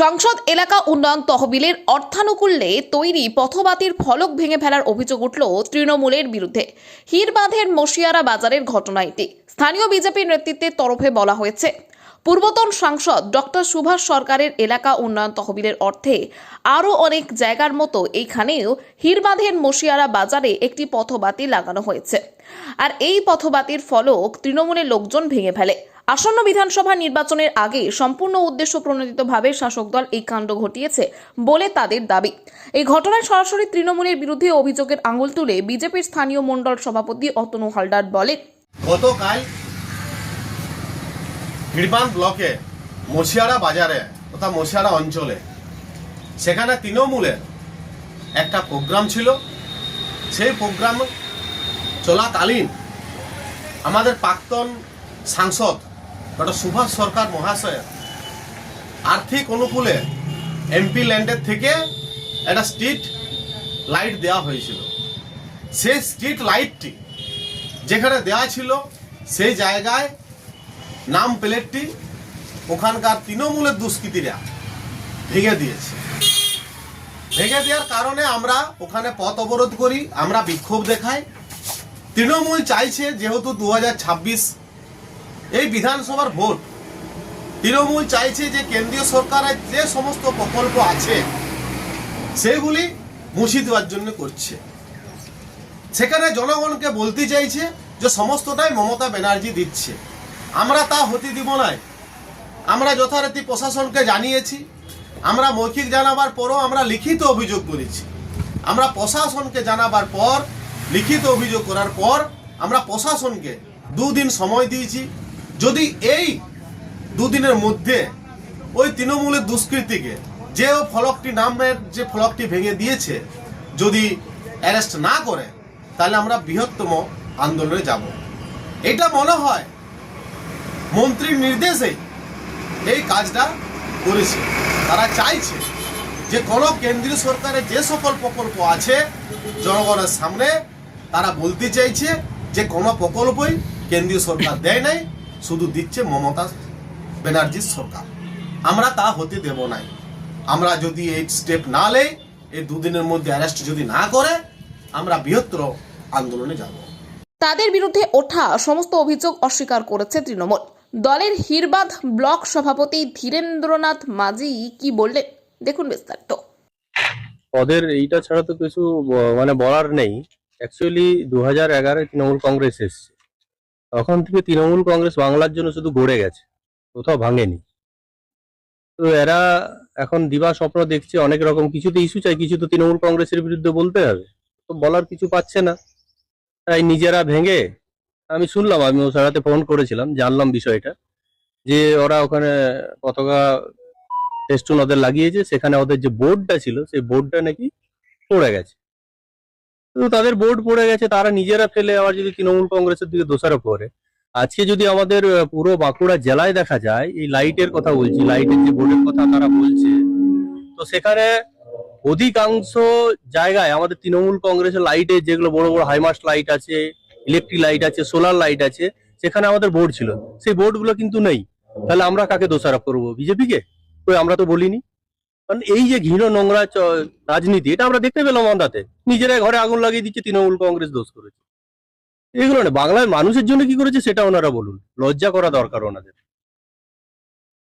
সংসদ এলাকা উন্নয়ন তহবিলের অর্থানুকূল্যে তৈরি পথবাতির ফলক ভেঙে ফেলার অভিযোগ উঠল তৃণমূলের বিরুদ্ধে। হিরবাঁধের মশিয়ারা বাজারের ঘটনা এটি। স্থানীয় বিজেপি নেতৃত্বের তরফে বলা হয়েছে, পূর্বতন সাংসদ ডক্টর সুভাষ সরকারের এলাকা উন্নয়ন তহবিলের অর্থে আরও অনেক জায়গার মতো এইখানেও হিরবাঁধের মশিয়ারা বাজারে একটি পথবাতি লাগানো হয়েছে। আর এই পথবাতির ফলক তৃণমূলের লোকজন ভেঙে ফেলে। আসন্ন বিধানসভা নির্বাচনের আগে সম্পূর্ণ উদ্দেশ্য প্রণোদিতভাবে শাসক দল এই কাণ্ড ঘটিয়েছে বলে তাদের দাবি। এই ঘটনায় সরাসরি তৃণমূলের বিরুদ্ধে অভিযোগের আঙুল তুলে বিজেপির স্থানীয় মণ্ডল সভাপতি অতনু হালদার বলেন, গতকাল হিড়বাঁধ ব্লকে মশিয়ারা বাজারে তথা মশিয়ারা অঞ্চলে সেখানে তৃণমূলের একটা প্রোগ্রাম ছিল। সেই প্রোগ্রাম চলাকালীন আমাদের প্রাক্তন সাংসদ ডক্টর সুভাষ সরকার মহাশয়ের আর্থিক অনুকূলে এমপি ল্যান্ডের থেকে একটা স্ট্রিট লাইট দেওয়া হয়েছিল। সেই স্ট্রিট লাইটটি যেখানে দেওয়া ছিল সেই জায়গায় নাম প্লেটটি ওখানকার তৃণমূলের দুষ্কৃতীরা ভেঙে দিয়েছে। ভেঙে দেওয়ার কারণে আমরা ওখানে পথ অবরোধ করি, আমরা বিক্ষোভ দেখাই। তৃণমূল চাইছে যেহেতু 2026 এই বিধানসভার ভোট, তৃণমূল চাইছে যে কেন্দ্রীয় সরকারের যে সমস্ত প্রকল্প আছে সেগুলি মুছে দেওয়ার জন্য করছে। সেখানে জনগণকে বলতে চাইছে যে সমস্তটাই মমতা ব্যানার্জি দিচ্ছে। আমরা তা হতে দিব না। আমরা যথারীতি প্রশাসনকে জানিয়েছি। আমরা মৌখিক জানাবার পরও আমরা লিখিত অভিযোগ করেছি। আমরা প্রশাসনকে জানাবার পর, লিখিত অভিযোগ করার পর আমরা প্রশাসনকে 2 দিন সময় দিয়েছি। যদি এই 2 দিনের মধ্যে ওই তৃণমূলের দুষ্কৃতীকে যে ফলকটি নামের যে ফলকটি ভেঙে দিয়েছে যদি অ্যারেস্ট না করে, তাহলে আমরা বৃহত্তম আন্দোলনে যাব। এটা মনে হয় মন্ত্রীর নির্দেশে এই কাজটা করেছে। তারা চাইছে যে কোনো কেন্দ্রীয় সরকারের যে সকল প্রকল্প আছে জনগণের সামনে তারা বলতে চাইছে যে কোনো প্রকল্পই কেন্দ্রীয় সরকার দেয় নাই, শুধু দিচ্ছে মমতা ব্যানার্জির সরকার। আমরা তা হতে দেব নাই। আমরা যদি এই স্টেপ না নেই, এই 2 দিনের মধ্যে অ্যারেস্ট যদি না করে, আমরা বৃহত্তর আন্দোলনে যাব। তাদের বিরুদ্ধে ওঠা সমস্ত অভিযোগ অস্বীকার করেছে তৃণমূল। দলের হিরবাঁধ ব্লক সভাপতি ধীরেন্দ্রনাথ মাঝি কি বললেন, দেখুন বিস্তারিত। ওদের এইটা ছাড়া তো কিছু বলার নেই। অ্যাকচুয়ালি 2011 তৃণমূল কংগ্রেস এসছে, তখন থেকে তৃণমূল কংগ্রেস বাংলার জন্য শুধু গড়ে গেছে, কোথাও ভাঙেনি। তো এরা এখন দিবা স্বপ্ন দেখছে অনেক রকম, কিছুতে ইস্যু চাই, কিছু তো তৃণমূল কংগ্রেসের বিরুদ্ধে বলতে হবে, তো বলার কিছু পাচ্ছে না, তাই নিজেরা ভেঙে। আমি শুনলাম, আমি ওর সাথে ফোন করেছিলাম, জানলাম বিষয়টা, যে ওরা ওখানে পতাকা ফেস্টুন ওদের লাগিয়েছে, সেখানে ওদের যে বোর্ডটা ছিল সেই বোর্ডটা নাকি পড়ে গেছে। তো তাদের বোর্ড পড়ে গেছে, তারা নিজেরা ফেলে আবার যদি তৃণমূল কংগ্রেসের দিকে দোষারোপ করে। আজকে যদি আমাদের পুরো বাঁকুড়া জেলায় দেখা যায়, এই লাইটের কথা বলছি, লাইটের যে বোর্ডের কথা তারা বলছে, তো সেখানে অধিকাংশ জায়গায় আমাদের তৃণমূল কংগ্রেসের লাইটে যেগুলো বড় বড় হাইমাস্ট লাইট আছে, ইলেকট্রিক লাইট আছে, সোলার লাইট আছে, সেখানে আমাদের বোর্ড ছিল, সেই বোর্ডগুলো কিন্তু নেই। তাহলে আমরা কাকে দোষারোপ করবো? বিজেপিকে? কই, আমরা তো বলিনি। কারণ এই যে ঘৃণ নোংরা রাজনীতি, এটা আমরা দেখতে পেলাম আমরাতে, নিজেরাই ঘরে আগুন লাগিয়ে দিচ্ছে, তৃণমূল কংগ্রেস দোষ করেছে। এগুলো না, বাংলার মানুষের জন্য কি করেছে সেটা ওনারা বলুন। লজ্জা করা দরকার ওনাদের।